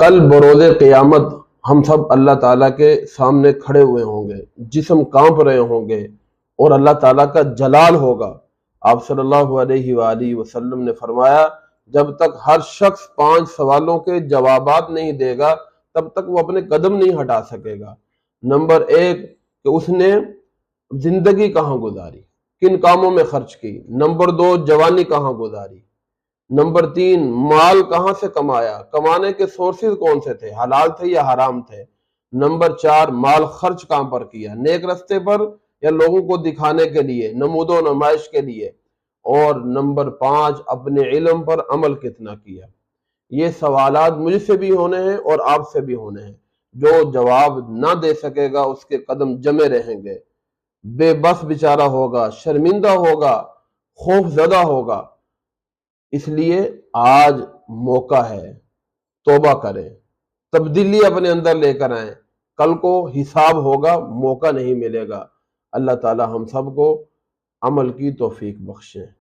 کل بروز قیامت ہم سب اللہ تعالیٰ کے سامنے کھڑے ہوئے ہوں گے، جسم کانپ رہے ہوں گے اور اللہ تعالیٰ کا جلال ہوگا۔ آپ صلی اللہ علیہ وآلہ وسلم نے فرمایا جب تک ہر شخص 5 سوالوں کے جوابات نہیں دے گا تب تک وہ اپنے قدم نہیں ہٹا سکے گا۔ نمبر 1 کہ اس نے زندگی کہاں گزاری، کن کاموں میں خرچ کی۔ نمبر 2 جوانی کہاں گزاری۔ نمبر 3 مال کہاں سے کمایا، کمانے کے سورسز کون سے تھے، حلال تھے یا حرام تھے۔ نمبر 4 مال خرچ کہاں پر کیا، نیک رستے پر یا لوگوں کو دکھانے کے لیے، نمود و نمائش کے لیے۔ اور نمبر 5 اپنے علم پر عمل کتنا کیا۔ یہ سوالات مجھ سے بھی ہونے ہیں اور آپ سے بھی ہونے ہیں۔ جو جواب نہ دے سکے گا اس کے قدم جمے رہیں گے، بے بس بیچارہ ہوگا، شرمندہ ہوگا، خوف زدہ ہوگا۔ اس لیے آج موقع ہے، توبہ کریں، تبدیلی اپنے اندر لے کر آئیں۔ کل کو حساب ہوگا، موقع نہیں ملے گا۔ اللہ تعالی ہم سب کو عمل کی توفیق بخشے۔